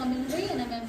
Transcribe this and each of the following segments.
मिल रही है ना मैम,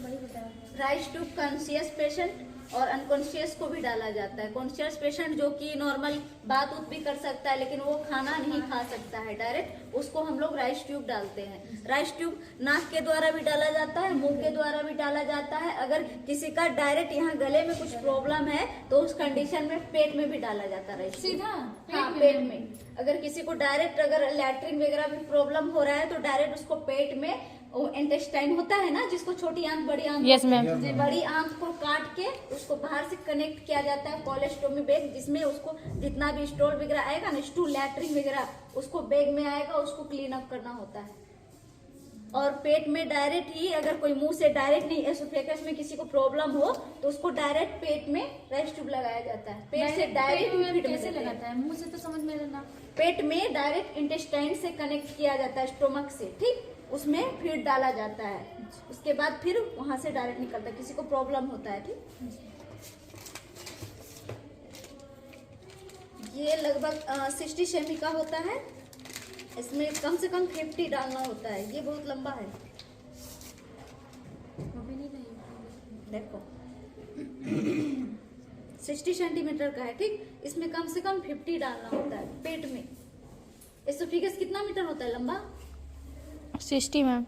वही बताया। राइस ट्यूब कॉन्शियस पेशेंट और अनकॉन्शियस को भी डाला जाता है। कॉन्शियस पेशेंट जो कि नॉर्मल बात उत भी कर सकता है लेकिन वो खाना नहीं खा सकता है डायरेक्ट, उसको हम लोग राइस ट्यूब डालते हैं। राइस ट्यूब नाक के द्वारा भी डाला जाता है, मुंह के द्वारा भी डाला जाता है। अगर किसी का डायरेक्ट यहाँ गले में कुछ प्रॉब्लम है तो उस कंडीशन में पेट में भी डाला जाता है राइस ट्यूब। सीधा हाँ, पेट में। अगर किसी को डायरेक्ट अगर लैट्रिन वगैरह भी प्रॉब्लम हो रहा है तो डायरेक्ट उसको पेट में इंटेस्टाइन होता है ना, जिसको छोटी आंत बड़ी आंत, यस मैम, बड़ी आंत को काट के उसको बाहर से कनेक्ट किया जाता है कोलेस्टोमी बैग, जिसमें उसको जितना भी स्टोल वगैरह आएगा ना, स्टूल लैट्रिन वगैरह उसको बैग में आएगा, उसको क्लीन अप करना होता है। और पेट में डायरेक्ट ही, अगर कोई मुंह से डायरेक्ट नहीं, एसोफेगस में किसी को प्रॉब्लम हो तो उसको डायरेक्ट पेट में राइस ट्यूब लगाया जाता है। पेट से डायरेक्ट फीड में कैसे लगाता है? मुंह से तो समझ में ना। पेट में डायरेक्ट इंटेस्टाइन से कनेक्ट किया जाता है, स्टोमक से, ठीक, उसमें फीड डाला जाता है। उसके बाद फिर वहां से डायरेक्ट निकलता है, किसी को प्रॉब्लम होता है, ठीक। ये लगभग 60 सेमी का होता है। इसमें कम से कम 50 डालना होता है। ये बहुत लंबा है, देखो 60 सेंटीमीटर का है, ठीक। इसमें कम से कम 50 डालना होता है पेट में। एसोफेगस कितना मीटर होता है लंबा? 60 मैम।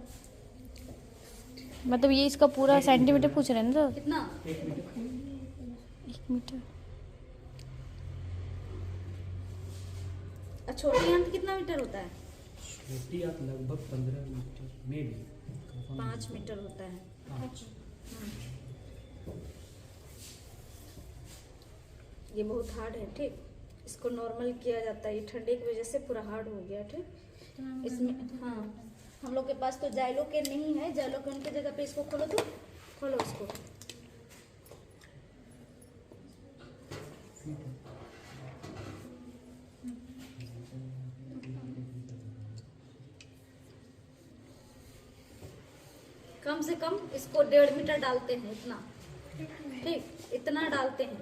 मतलब ये इसका पूरा सेंटीमीटर पूछ रहे हैं ना? तो कितना? 1 मीटर। छोटी आंत कितना मीटर होता है? छोटी आंत लगभग 15 मीटर में भी 5 मीटर होता है। 5। ये बहुत हार्ड है, ठीक। इसको नॉर्मल किया जाता है, ये ठंडे की वजह से पूरा हार्ड हो गया, ठीक। इसमें हाँ, हम लोग के पास तो जाइलो के नहीं है, जाइलो के उनके जगह पे इसको खोलो, तो खोलो इसको। कम से कम इसको 1.5 मीटर डालते हैं, इतना, ठीक, इतना डालते हैं,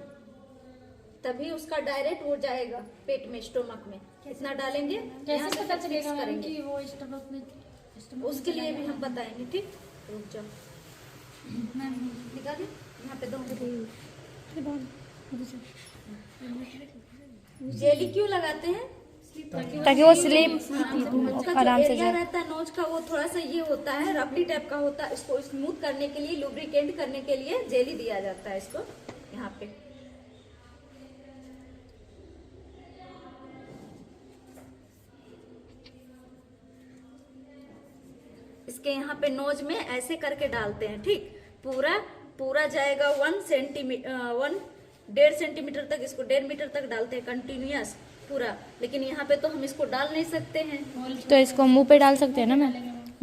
तभी उसका डायरेक्ट वो जाएगा पेट में, स्टोमक में। इतना डालेंगे, यहाँ से पता फिक्स चलेगा मैम करेंगे। कि वो स्टमक में? उसके लिए भी हम बताएंगे, ठीक। रुक जाओ, निकालिए, यहाँ पे दो। जेली क्यों लगाते हैं? ताकि वो स्लिप उसका जो आराम से एरिया जाए। रहता है नोज का, वो थोड़ा सा ये होता है, रबड़ी टाइप का होता है। इसको स्मूथ करने के लिए, लुब्रिकेंट करने के लिए जेली दिया जाता है इसको यहाँ पे। इसके यहाँ पे नोज में ऐसे करके डालते हैं, ठीक। पूरा जाएगा 1 सेंटीमीटर, 1.5 सेंटीमीटर तक, इसको 1.5 मीटर तक डालते हैं कंटिन्यूअस पूरा। लेकिन यहाँ पे तो हम इसको डाल नहीं सकते हैं। तो इसको मुंह पे डाल सकते हैं ना मैम?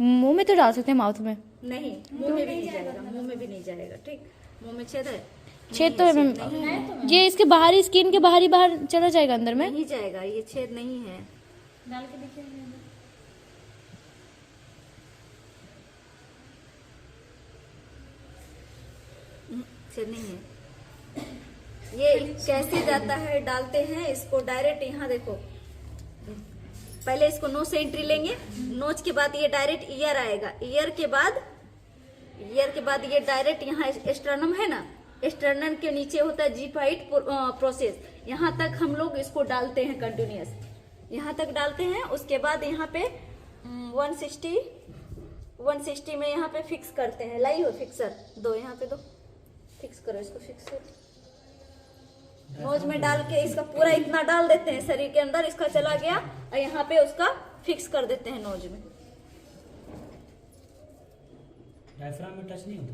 मुंह में तो डाल सकते हैं, माउथ में नहीं, मुंह में भी नहीं जाएगा, मुंह में भी नहीं जाएगा, ठीक। मुंह में छेद है, छेद तो है मैम। ये इसके बाहरी, स्किन के बाहर चला जाएगा अंदर में? नहीं जाएगा, ये छेद नहीं है। डाल के देखिए। छेद नहीं है। ये कैसे जाता है, डालते हैं इसको डायरेक्ट, यहाँ देखो, पहले इसको नोज से एंट्री लेंगे, नोज के बाद ये डायरेक्ट ईयर आएगा, ईयर के बाद ये डायरेक्ट यहाँ स्टर्नम है ना, स्टर्नम के नीचे होता है जीफाइट प्रोसेस, यहाँ तक हम लोग इसको डालते हैं कंटिन्यूअस, यहाँ तक डालते हैं। उसके बाद यहाँ पे 160 में यहाँ पे फिक्स करते हैं। लाई हो फिक्सर, दो यहाँ पे दो, फिक्स करो इसको, फिक्स करो। नोज में डाल के इसका पूरा इतना डाल देते हैं शरीर के अंदर, इसका चला गया, और यहाँ पे उसका फिक्स कर देते हैं नोज में। डायफ्राम में टच नहीं होता?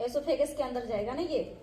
एसोफेगस के अंदर जाएगा ना ये।